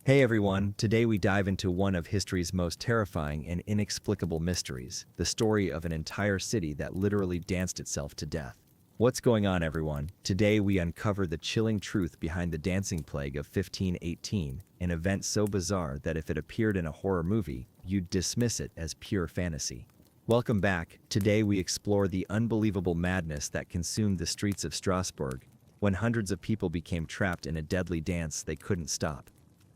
Hey everyone, today we dive into one of history's most terrifying and inexplicable mysteries, the story of an entire city that literally danced itself to death. What's going on, everyone? Today we uncover the chilling truth behind the dancing plague of 1518, an event so bizarre that if it appeared in a horror movie, you'd dismiss it as pure fantasy. Welcome back. Today we explore the unbelievable madness that consumed the streets of Strasbourg when hundreds of people became trapped in a deadly dance they couldn't stop.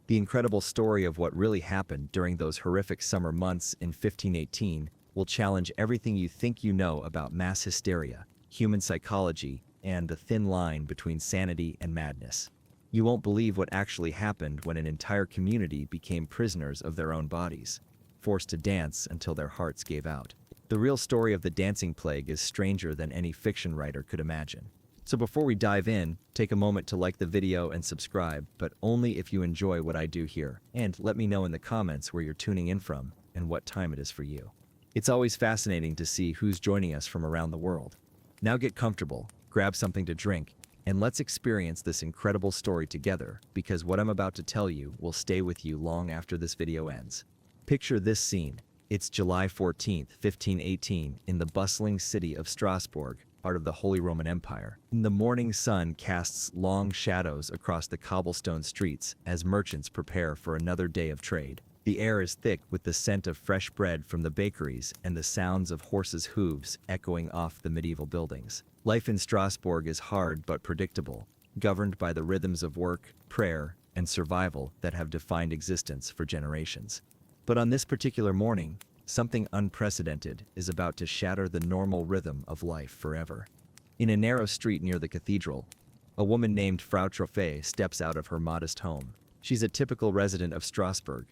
The incredible story of what really happened during those horrific summer months in 1518 will challenge everything you think you know about mass hysteria, human psychology, and the thin line between sanity and madness. You won't believe what actually happened when an entire community became prisoners of their own bodies, forced to dance until their hearts gave out. The real story of the dancing plague is stranger than any fiction writer could imagine. So before we dive in, take a moment to like the video and subscribe, but only if you enjoy what I do here. And let me know in the comments where you're tuning in from and what time it is for you. It's always fascinating to see who's joining us from around the world. Now get comfortable, grab something to drink, and let's experience this incredible story together, because what I'm about to tell you will stay with you long after this video ends. Picture this scene. It's July 14th, 1518, in the bustling city of Strasbourg, part of the Holy Roman Empire. The morning sun casts long shadows across the cobblestone streets as merchants prepare for another day of trade. The air is thick with the scent of fresh bread from the bakeries and the sounds of horses' hooves echoing off the medieval buildings. Life in Strasbourg is hard but predictable, governed by the rhythms of work, prayer, and survival that have defined existence for generations. But on this particular morning, something unprecedented is about to shatter the normal rhythm of life forever. In a narrow street near the cathedral, a woman named Frau Trophée steps out of her modest home. She's a typical resident of Strasbourg,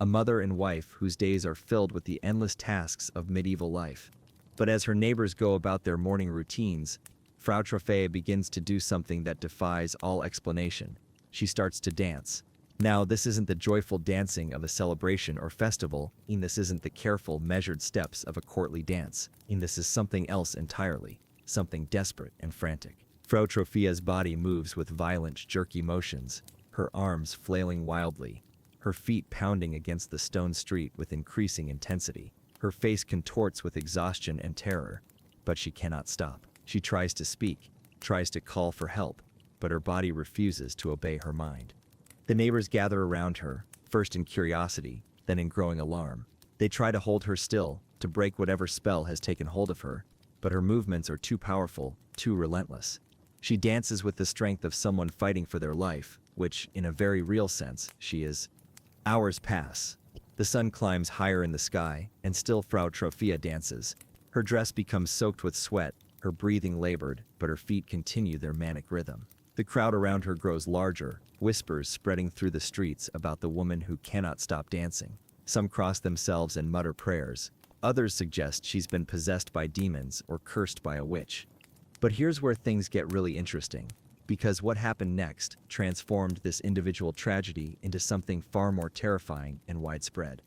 a mother and wife whose days are filled with the endless tasks of medieval life. But as her neighbors go about their morning routines, Frau Trophée begins to do something that defies all explanation. She starts to dance. Now, this isn't the joyful dancing of a celebration or festival, and this isn't the careful, measured steps of a courtly dance, and this is something else entirely, something desperate and frantic. Frau Trophia's body moves with violent, jerky motions, her arms flailing wildly, her feet pounding against the stone street with increasing intensity. Her face contorts with exhaustion and terror, but she cannot stop. She tries to speak, tries to call for help, but her body refuses to obey her mind. The neighbors gather around her, first in curiosity, then in growing alarm. They try to hold her still, to break whatever spell has taken hold of her, but her movements are too powerful, too relentless. She dances with the strength of someone fighting for their life, which, in a very real sense, she is. Hours pass. The sun climbs higher in the sky, and still Frau Trophia dances. Her dress becomes soaked with sweat, her breathing labored, but her feet continue their manic rhythm. The crowd around her grows larger, whispers spreading through the streets about the woman who cannot stop dancing. Some cross themselves and mutter prayers. Others suggest she's been possessed by demons or cursed by a witch. But here's where things get really interesting, because what happened next transformed this individual tragedy into something far more terrifying and widespread.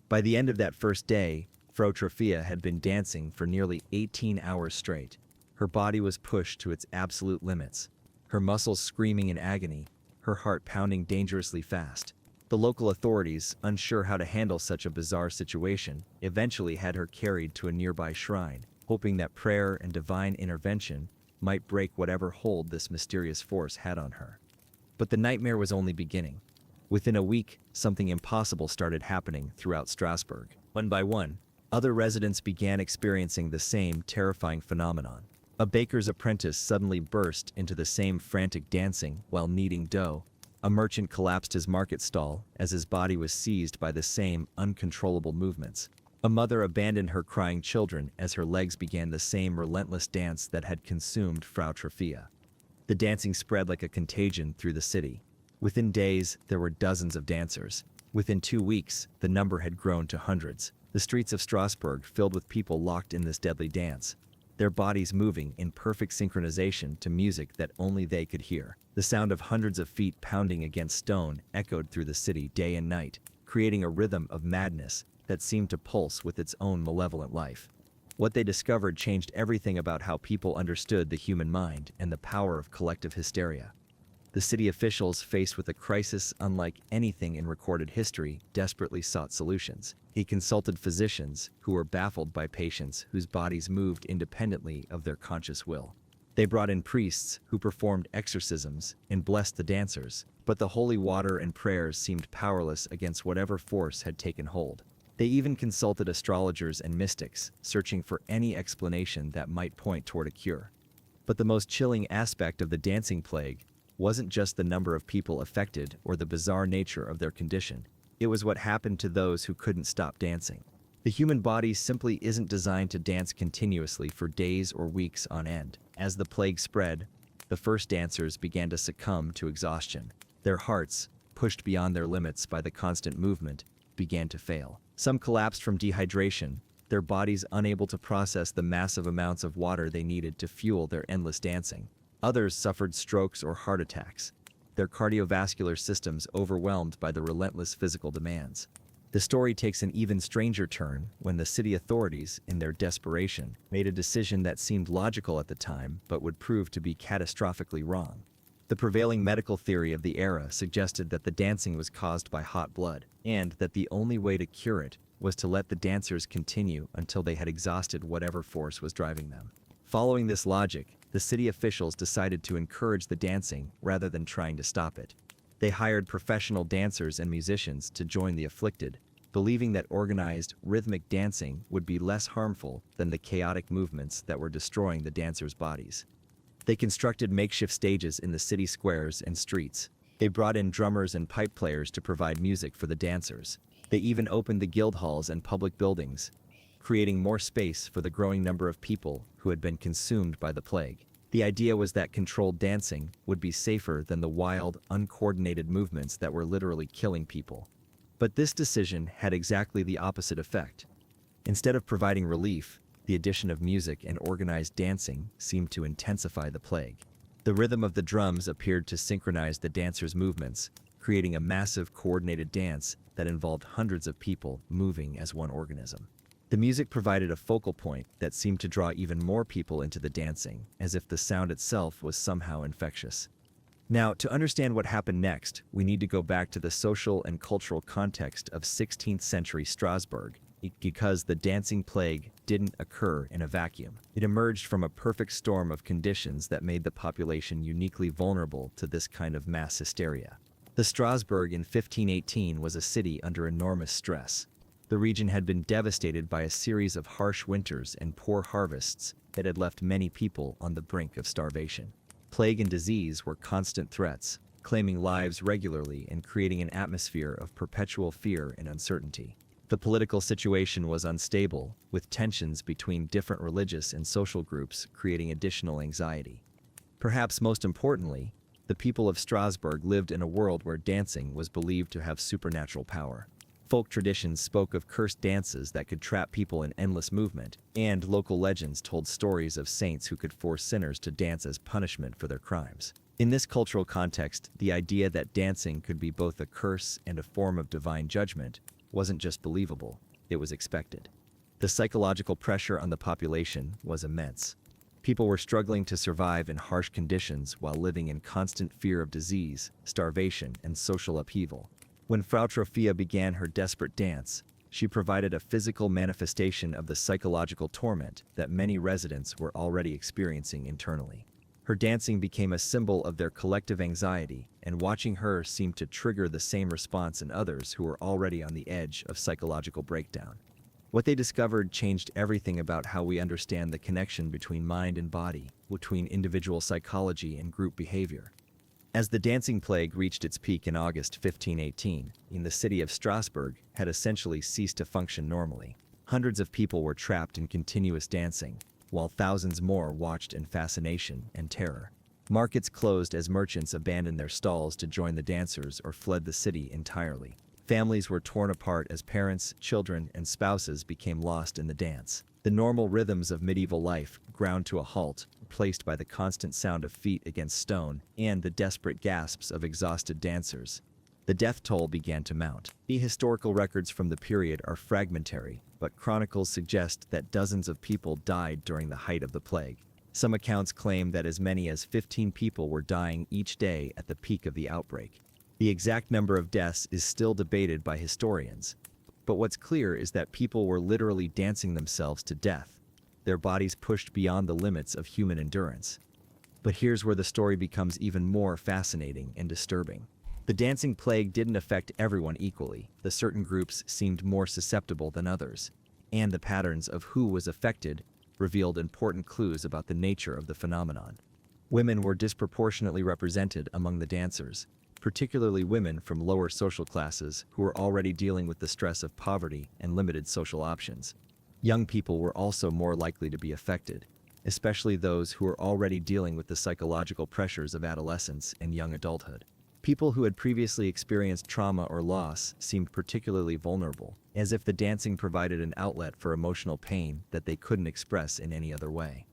By the end of that first day, Frau Trophia had been dancing for nearly 18 hours straight. Her body was pushed to its absolute limits, her muscles screaming in agony, her heart pounding dangerously fast. The local authorities, unsure how to handle such a bizarre situation, eventually had her carried to a nearby shrine, hoping that prayer and divine intervention might break whatever hold this mysterious force had on her. But the nightmare was only beginning. Within a week, something impossible started happening throughout Strasbourg. One by one, other residents began experiencing the same terrifying phenomenon. A baker's apprentice suddenly burst into the same frantic dancing while kneading dough. A merchant collapsed his market stall as his body was seized by the same uncontrollable movements. A mother abandoned her crying children as her legs began the same relentless dance that had consumed Frau Trophia. The dancing spread like a contagion through the city. Within days, there were dozens of dancers. Within 2 weeks, the number had grown to hundreds. The streets of Strasbourg filled with people locked in this deadly dance, their bodies moving in perfect synchronization to music that only they could hear. The sound of hundreds of feet pounding against stone echoed through the city day and night, creating a rhythm of madness that seemed to pulse with its own malevolent life. What they discovered changed everything about how people understood the human mind and the power of collective hysteria. The city officials, faced with a crisis unlike anything in recorded history, desperately sought solutions. He consulted physicians, who were baffled by patients whose bodies moved independently of their conscious will. They brought in priests, who performed exorcisms and blessed the dancers, but the holy water and prayers seemed powerless against whatever force had taken hold. They even consulted astrologers and mystics, searching for any explanation that might point toward a cure. But the most chilling aspect of the dancing plague wasn't just the number of people affected or the bizarre nature of their condition. It was what happened to those who couldn't stop dancing. The human body simply isn't designed to dance continuously for days or weeks on end. As the plague spread, the first dancers began to succumb to exhaustion. Their hearts, pushed beyond their limits by the constant movement, began to fail. Some collapsed from dehydration, their bodies unable to process the massive amounts of water they needed to fuel their endless dancing. Others suffered strokes or heart attacks, their cardiovascular systems overwhelmed by the relentless physical demands. The story takes an even stranger turn when the city authorities, in their desperation, made a decision that seemed logical at the time but would prove to be catastrophically wrong. The prevailing medical theory of the era suggested that the dancing was caused by hot blood, and that the only way to cure it was to let the dancers continue until they had exhausted whatever force was driving them. Following this logic, the city officials decided to encourage the dancing rather than trying to stop it. They hired professional dancers and musicians to join the afflicted, believing that organized, rhythmic dancing would be less harmful than the chaotic movements that were destroying the dancers' bodies. They constructed makeshift stages in the city squares and streets. They brought in drummers and pipe players to provide music for the dancers. They even opened the guild halls and public buildings, creating more space for the growing number of people who had been consumed by the plague. The idea was that controlled dancing would be safer than the wild, uncoordinated movements that were literally killing people. But this decision had exactly the opposite effect. Instead of providing relief, the addition of music and organized dancing seemed to intensify the plague. The rhythm of the drums appeared to synchronize the dancers' movements, creating a massive coordinated dance that involved hundreds of people moving as one organism. The music provided a focal point that seemed to draw even more people into the dancing, as if the sound itself was somehow infectious. Now, to understand what happened next, we need to go back to the social and cultural context of 16th century Strasbourg, because the dancing plague didn't occur in a vacuum. It emerged from a perfect storm of conditions that made the population uniquely vulnerable to this kind of mass hysteria. The Strasbourg in 1518 was a city under enormous stress. The region had been devastated by a series of harsh winters and poor harvests that had left many people on the brink of starvation. Plague and disease were constant threats, claiming lives regularly and creating an atmosphere of perpetual fear and uncertainty. The political situation was unstable, with tensions between different religious and social groups creating additional anxiety. Perhaps most importantly, the people of Strasbourg lived in a world where dancing was believed to have supernatural power. Folk traditions spoke of cursed dances that could trap people in endless movement, and local legends told stories of saints who could force sinners to dance as punishment for their crimes. In this cultural context, the idea that dancing could be both a curse and a form of divine judgment wasn't just believable, it was expected. The psychological pressure on the population was immense. People were struggling to survive in harsh conditions while living in constant fear of disease, starvation, and social upheaval. When Frau Trophia began her desperate dance, she provided a physical manifestation of the psychological torment that many residents were already experiencing internally. Her dancing became a symbol of their collective anxiety, and watching her seemed to trigger the same response in others who were already on the edge of psychological breakdown. What they discovered changed everything about how we understand the connection between mind and body, between individual psychology and group behavior. As the dancing plague reached its peak in August 1518, the city of Strasbourg had essentially ceased to function normally. Hundreds of people were trapped in continuous dancing, while thousands more watched in fascination and terror. Markets closed as merchants abandoned their stalls to join the dancers or fled the city entirely. Families were torn apart as parents, children, and spouses became lost in the dance. The normal rhythms of medieval life ground to a halt, replaced by the constant sound of feet against stone and the desperate gasps of exhausted dancers. The death toll began to mount. The historical records from the period are fragmentary, but chronicles suggest that dozens of people died during the height of the plague. Some accounts claim that as many as 15 people were dying each day at the peak of the outbreak. The exact number of deaths is still debated by historians, but what's clear is that people were literally dancing themselves to death, their bodies pushed beyond the limits of human endurance. But here's where the story becomes even more fascinating and disturbing. The dancing plague didn't affect everyone equally. Certain groups seemed more susceptible than others, and the patterns of who was affected revealed important clues about the nature of the phenomenon. Women were disproportionately represented among the dancers, particularly women from lower social classes who were already dealing with the stress of poverty and limited social options. Young people were also more likely to be affected, especially those who were already dealing with the psychological pressures of adolescence and young adulthood. People who had previously experienced trauma or loss seemed particularly vulnerable, as if the dancing provided an outlet for emotional pain that they couldn't express in any other way.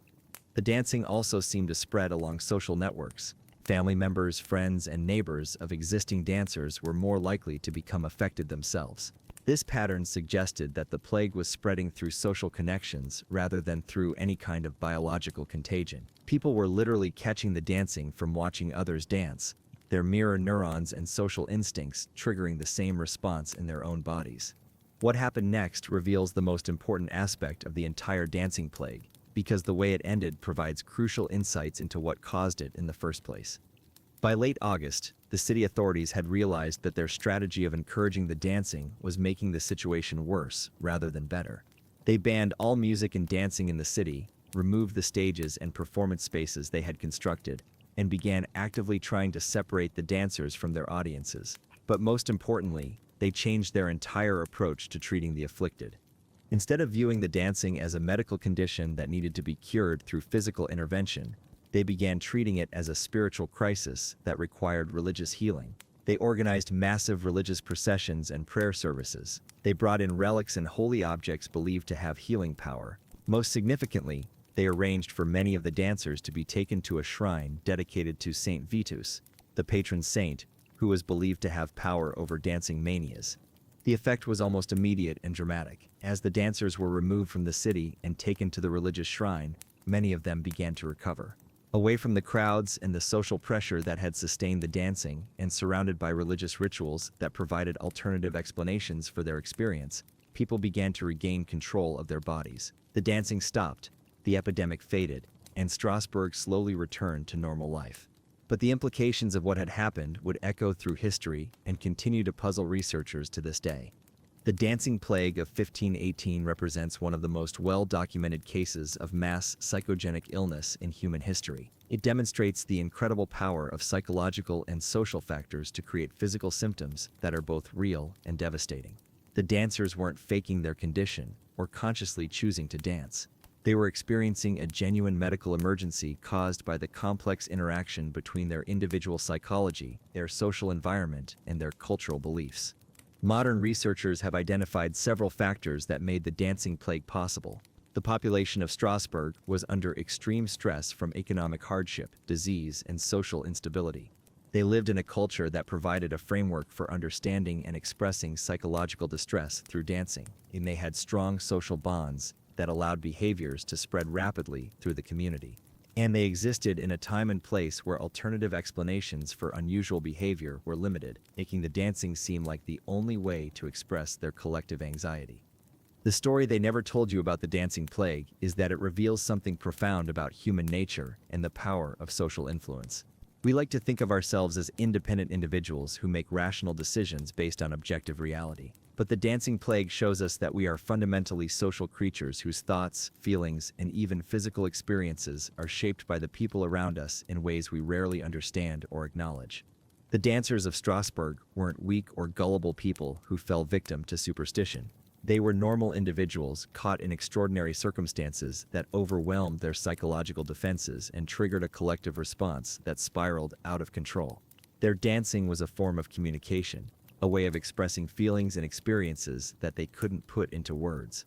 The dancing also seemed to spread along social networks. Family members, friends, and neighbors of existing dancers were more likely to become affected themselves. This pattern suggested that the plague was spreading through social connections rather than through any kind of biological contagion. People were literally catching the dancing from watching others dance, their mirror neurons and social instincts triggering the same response in their own bodies. What happened next reveals the most important aspect of the entire dancing plague, because the way it ended provides crucial insights into what caused it in the first place. By late August, the city authorities had realized that their strategy of encouraging the dancing was making the situation worse rather than better. They banned all music and dancing in the city, removed the stages and performance spaces they had constructed, and began actively trying to separate the dancers from their audiences. But most importantly, they changed their entire approach to treating the afflicted. Instead of viewing the dancing as a medical condition that needed to be cured through physical intervention, they began treating it as a spiritual crisis that required religious healing. They organized massive religious processions and prayer services. They brought in relics and holy objects believed to have healing power. Most significantly, they arranged for many of the dancers to be taken to a shrine dedicated to Saint Vitus, the patron saint, who was believed to have power over dancing manias. The effect was almost immediate and dramatic. As the dancers were removed from the city and taken to the religious shrine, many of them began to recover. Away from the crowds and the social pressure that had sustained the dancing, and surrounded by religious rituals that provided alternative explanations for their experience, people began to regain control of their bodies. The dancing stopped, the epidemic faded, and Strasbourg slowly returned to normal life. But the implications of what had happened would echo through history and continue to puzzle researchers to this day. The dancing plague of 1518 represents one of the most well-documented cases of mass psychogenic illness in human history. It demonstrates the incredible power of psychological and social factors to create physical symptoms that are both real and devastating. The dancers weren't faking their condition or consciously choosing to dance. They were experiencing a genuine medical emergency caused by the complex interaction between their individual psychology, their social environment, and their cultural beliefs. Modern researchers have identified several factors that made the dancing plague possible. The population of Strasbourg was under extreme stress from economic hardship, disease, and social instability. They lived in a culture that provided a framework for understanding and expressing psychological distress through dancing, and they had strong social bonds that allowed behaviors to spread rapidly through the community. And they existed in a time and place where alternative explanations for unusual behavior were limited, making the dancing seem like the only way to express their collective anxiety. The story they never told you about the dancing plague is that it reveals something profound about human nature and the power of social influence. We like to think of ourselves as independent individuals who make rational decisions based on objective reality. But the dancing plague shows us that we are fundamentally social creatures whose thoughts, feelings, and even physical experiences are shaped by the people around us in ways we rarely understand or acknowledge. The dancers of Strasbourg weren't weak or gullible people who fell victim to superstition. They were normal individuals caught in extraordinary circumstances that overwhelmed their psychological defenses and triggered a collective response that spiraled out of control. Their dancing was a form of communication, a way of expressing feelings and experiences that they couldn't put into words.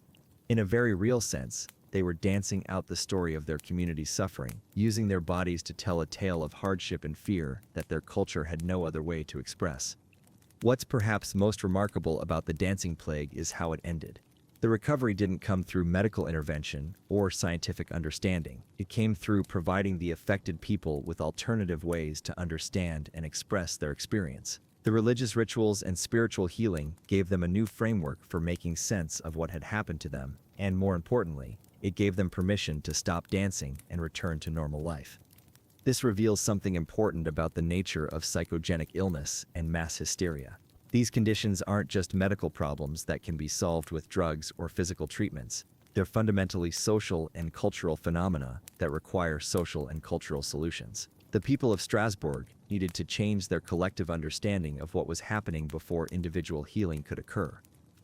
In a very real sense, they were dancing out the story of their community's suffering, using their bodies to tell a tale of hardship and fear that their culture had no other way to express. What's perhaps most remarkable about the dancing plague is how it ended. The recovery didn't come through medical intervention or scientific understanding. It came through providing the affected people with alternative ways to understand and express their experience. The religious rituals and spiritual healing gave them a new framework for making sense of what had happened to them, and more importantly, it gave them permission to stop dancing and return to normal life. This reveals something important about the nature of psychogenic illness and mass hysteria. These conditions aren't just medical problems that can be solved with drugs or physical treatments. They're fundamentally social and cultural phenomena that require social and cultural solutions. The people of Strasbourg needed to change their collective understanding of what was happening before individual healing could occur.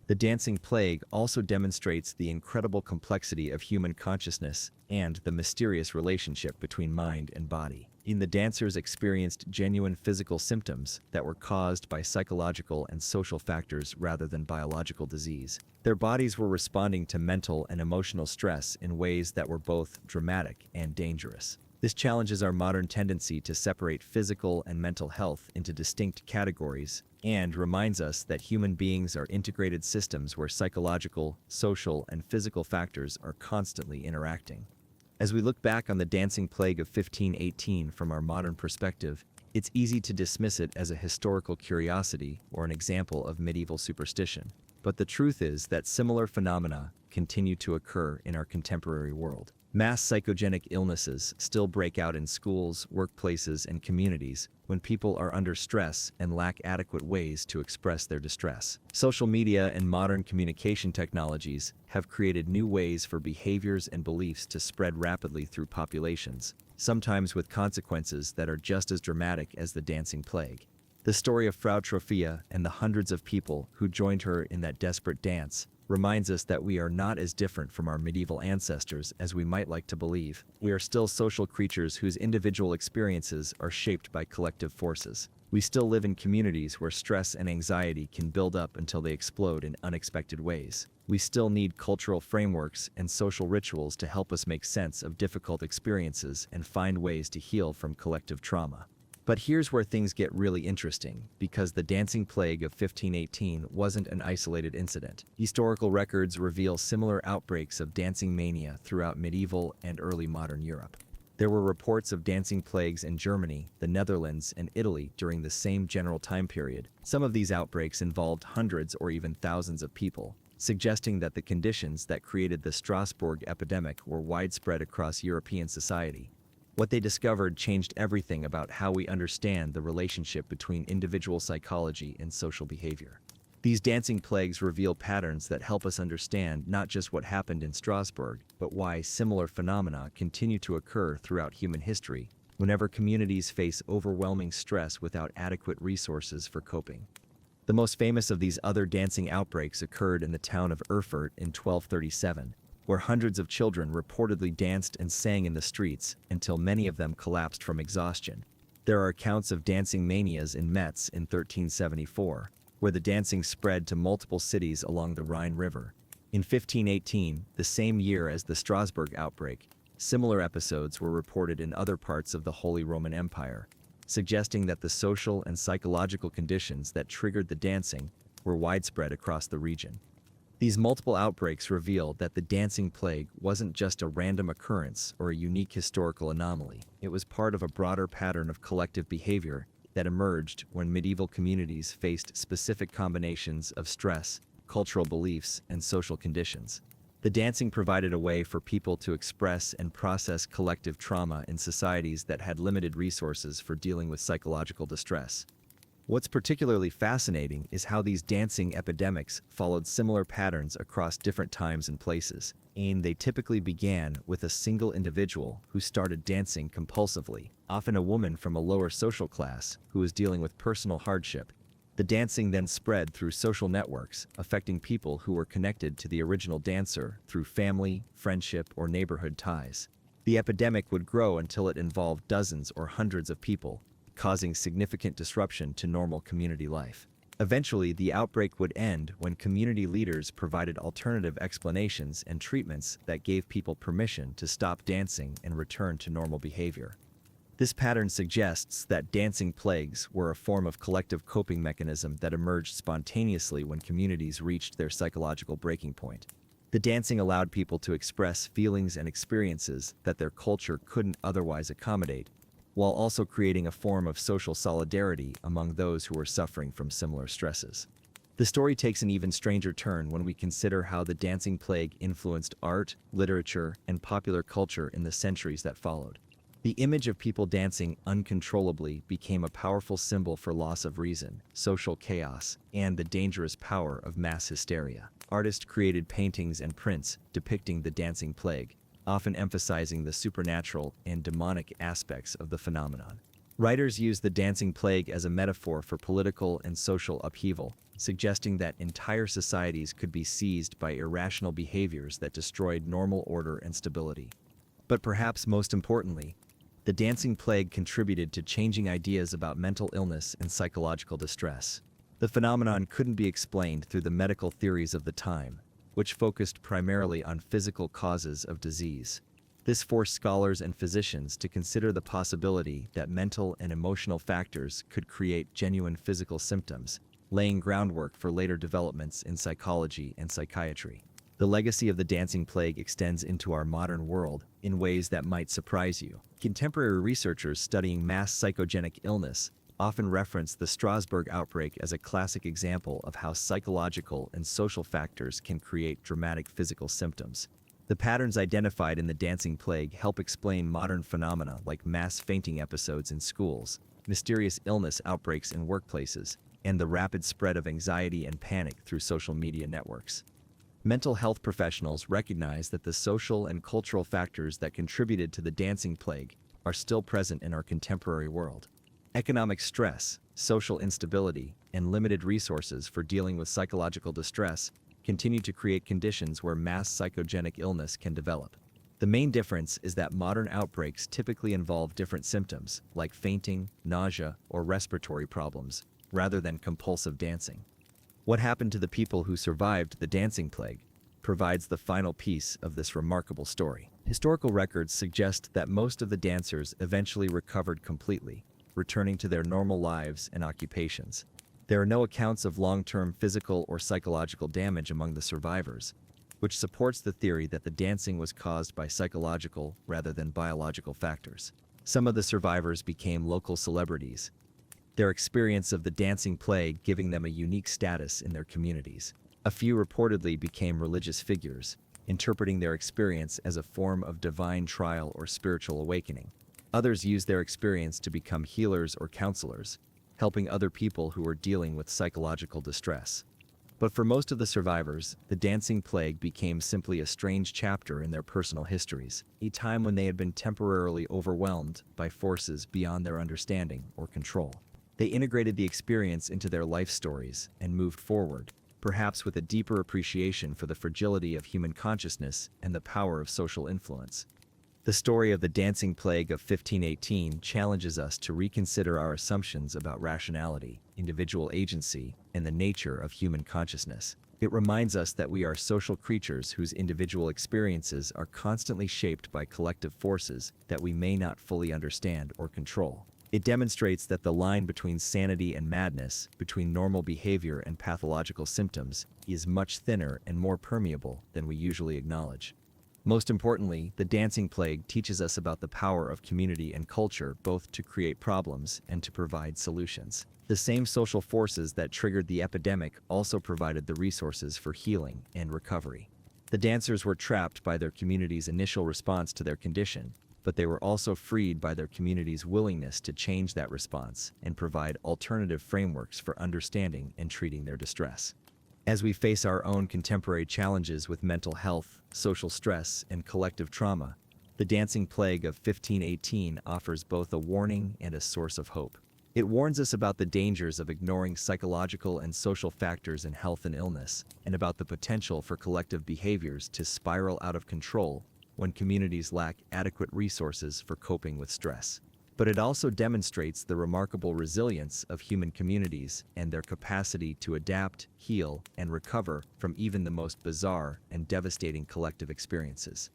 The dancing plague also demonstrates the incredible complexity of human consciousness and the mysterious relationship between mind and body. The dancers experienced genuine physical symptoms that were caused by psychological and social factors rather than biological disease. Their bodies were responding to mental and emotional stress in ways that were both dramatic and dangerous. This challenges our modern tendency to separate physical and mental health into distinct categories and reminds us that human beings are integrated systems where psychological, social, and physical factors are constantly interacting. As we look back on the dancing plague of 1518 from our modern perspective, it's easy to dismiss it as a historical curiosity or an example of medieval superstition. But the truth is that similar phenomena continue to occur in our contemporary world. Mass psychogenic illnesses still break out in schools, workplaces, and communities when people are under stress and lack adequate ways to express their distress. Social media and modern communication technologies have created new ways for behaviors and beliefs to spread rapidly through populations, sometimes with consequences that are just as dramatic as the dancing plague. The story of Frau Trophia and the hundreds of people who joined her in that desperate dance reminds us that we are not as different from our medieval ancestors as we might like to believe. We are still social creatures whose individual experiences are shaped by collective forces. We still live in communities where stress and anxiety can build up until they explode in unexpected ways. We still need cultural frameworks and social rituals to help us make sense of difficult experiences and find ways to heal from collective trauma. But here's where things get really interesting, because the dancing plague of 1518 wasn't an isolated incident. Historical records reveal similar outbreaks of dancing mania throughout medieval and early modern Europe. There were reports of dancing plagues in Germany, the Netherlands, and Italy during the same general time period. Some of these outbreaks involved hundreds or even thousands of people, suggesting that the conditions that created the Strasbourg epidemic were widespread across European society. What they discovered changed everything about how we understand the relationship between individual psychology and social behavior. These dancing plagues reveal patterns that help us understand not just what happened in Strasbourg, but why similar phenomena continue to occur throughout human history whenever communities face overwhelming stress without adequate resources for coping. The most famous of these other dancing outbreaks occurred in the town of Erfurt in 1237, where hundreds of children reportedly danced and sang in the streets until many of them collapsed from exhaustion. There are accounts of dancing manias in Metz in 1374, where the dancing spread to multiple cities along the Rhine River. In 1518, the same year as the Strasbourg outbreak, similar episodes were reported in other parts of the Holy Roman Empire, suggesting that the social and psychological conditions that triggered the dancing were widespread across the region. These multiple outbreaks reveal that the dancing plague wasn't just a random occurrence or a unique historical anomaly. It was part of a broader pattern of collective behavior that emerged when medieval communities faced specific combinations of stress, cultural beliefs, and social conditions. The dancing provided a way for people to express and process collective trauma in societies that had limited resources for dealing with psychological distress. What's particularly fascinating is how these dancing epidemics followed similar patterns across different times and places. And they typically began with a single individual who started dancing compulsively, often a woman from a lower social class who was dealing with personal hardship. The dancing then spread through social networks, affecting people who were connected to the original dancer through family, friendship, or neighborhood ties. The epidemic would grow until it involved dozens or hundreds of people, causing significant disruption to normal community life. Eventually, the outbreak would end when community leaders provided alternative explanations and treatments that gave people permission to stop dancing and return to normal behavior. This pattern suggests that dancing plagues were a form of collective coping mechanism that emerged spontaneously when communities reached their psychological breaking point. The dancing allowed people to express feelings and experiences that their culture couldn't otherwise accommodate, while also creating a form of social solidarity among those who were suffering from similar stresses. The story takes an even stranger turn when we consider how the dancing plague influenced art, literature, and popular culture in the centuries that followed. The image of people dancing uncontrollably became a powerful symbol for loss of reason, social chaos, and the dangerous power of mass hysteria. Artists created paintings and prints depicting the dancing plague, often emphasizing the supernatural and demonic aspects of the phenomenon. Writers used the dancing plague as a metaphor for political and social upheaval, suggesting that entire societies could be seized by irrational behaviors that destroyed normal order and stability. But perhaps most importantly, the dancing plague contributed to changing ideas about mental illness and psychological distress. The phenomenon couldn't be explained through the medical theories of the time, which focused primarily on physical causes of disease. This forced scholars and physicians to consider the possibility that mental and emotional factors could create genuine physical symptoms, laying groundwork for later developments in psychology and psychiatry. The legacy of the dancing plague extends into our modern world in ways that might surprise you. Contemporary researchers studying mass psychogenic illness often reference the Strasbourg outbreak as a classic example of how psychological and social factors can create dramatic physical symptoms. The patterns identified in the dancing plague help explain modern phenomena like mass fainting episodes in schools, mysterious illness outbreaks in workplaces, and the rapid spread of anxiety and panic through social media networks. Mental health professionals recognize that the social and cultural factors that contributed to the dancing plague are still present in our contemporary world. Economic stress, social instability, and limited resources for dealing with psychological distress continue to create conditions where mass psychogenic illness can develop. The main difference is that modern outbreaks typically involve different symptoms, like fainting, nausea, or respiratory problems, rather than compulsive dancing. What happened to the people who survived the dancing plague provides the final piece of this remarkable story. Historical records suggest that most of the dancers eventually recovered completely, returning to their normal lives and occupations. There are no accounts of long-term physical or psychological damage among the survivors, which supports the theory that the dancing was caused by psychological rather than biological factors. Some of the survivors became local celebrities, their experience of the dancing plague giving them a unique status in their communities. A few reportedly became religious figures, interpreting their experience as a form of divine trial or spiritual awakening. Others used their experience to become healers or counselors, helping other people who were dealing with psychological distress. But for most of the survivors, the dancing plague became simply a strange chapter in their personal histories, a time when they had been temporarily overwhelmed by forces beyond their understanding or control. They integrated the experience into their life stories and moved forward, perhaps with a deeper appreciation for the fragility of human consciousness and the power of social influence. The story of the dancing plague of 1518 challenges us to reconsider our assumptions about rationality, individual agency, and the nature of human consciousness. It reminds us that we are social creatures whose individual experiences are constantly shaped by collective forces that we may not fully understand or control. It demonstrates that the line between sanity and madness, between normal behavior and pathological symptoms, is much thinner and more permeable than we usually acknowledge. Most importantly, the dancing plague teaches us about the power of community and culture both to create problems and to provide solutions. The same social forces that triggered the epidemic also provided the resources for healing and recovery. The dancers were trapped by their community's initial response to their condition, but they were also freed by their community's willingness to change that response and provide alternative frameworks for understanding and treating their distress. As we face our own contemporary challenges with mental health, social stress, and collective trauma, the dancing plague of 1518 offers both a warning and a source of hope. It warns us about the dangers of ignoring psychological and social factors in health and illness, and about the potential for collective behaviors to spiral out of control when communities lack adequate resources for coping with stress. But it also demonstrates the remarkable resilience of human communities and their capacity to adapt, heal, and recover from even the most bizarre and devastating collective experiences.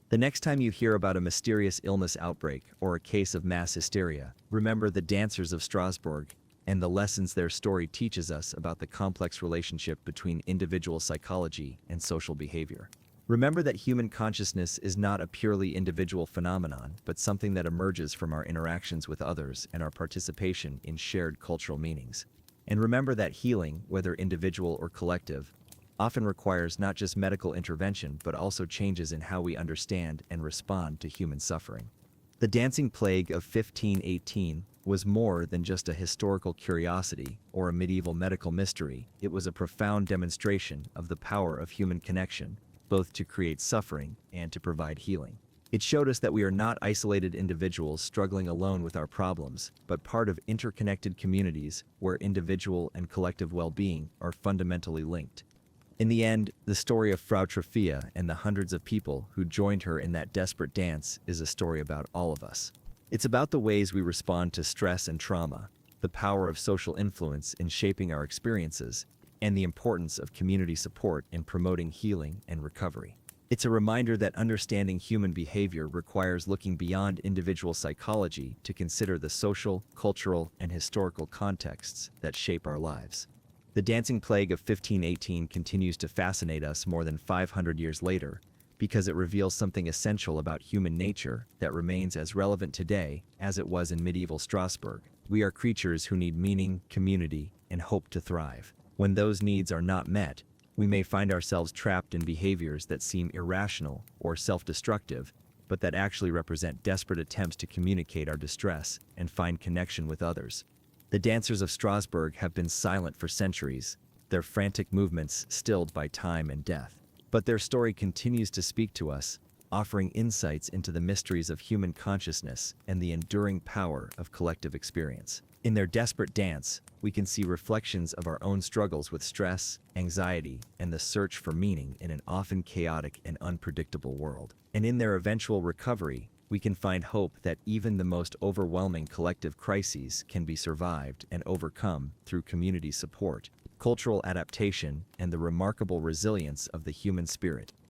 The next time you hear about a mysterious illness outbreak or a case of mass hysteria, remember the dancers of Strasbourg and the lessons their story teaches us about the complex relationship between individual psychology and social behavior. Remember that human consciousness is not a purely individual phenomenon, but something that emerges from our interactions with others and our participation in shared cultural meanings. And remember that healing, whether individual or collective, often requires not just medical intervention but also changes in how we understand and respond to human suffering. The dancing plague of 1518 was more than just a historical curiosity or a medieval medical mystery. It was a profound demonstration of the power of human connection, both to create suffering and to provide healing. It showed us that we are not isolated individuals struggling alone with our problems, but part of interconnected communities where individual and collective well-being are fundamentally linked. In the end, the story of Frau Trofia and the hundreds of people who joined her in that desperate dance is a story about all of us. It's about the ways we respond to stress and trauma, the power of social influence in shaping our experiences, and the importance of community support in promoting healing and recovery. It's a reminder that understanding human behavior requires looking beyond individual psychology to consider the social, cultural, and historical contexts that shape our lives. The dancing plague of 1518 continues to fascinate us more than 500 years later because it reveals something essential about human nature that remains as relevant today as it was in medieval Strasbourg. We are creatures who need meaning, community, and hope to thrive. When those needs are not met, we may find ourselves trapped in behaviors that seem irrational or self-destructive, but that actually represent desperate attempts to communicate our distress and find connection with others. The dancers of Strasbourg have been silent for centuries, their frantic movements stilled by time and death. But their story continues to speak to us, offering insights into the mysteries of human consciousness and the enduring power of collective experience. In their desperate dance, we can see reflections of our own struggles with stress, anxiety, and the search for meaning in an often chaotic and unpredictable world. And in their eventual recovery, we can find hope that even the most overwhelming collective crises can be survived and overcome through community support, cultural adaptation, and the remarkable resilience of the human spirit.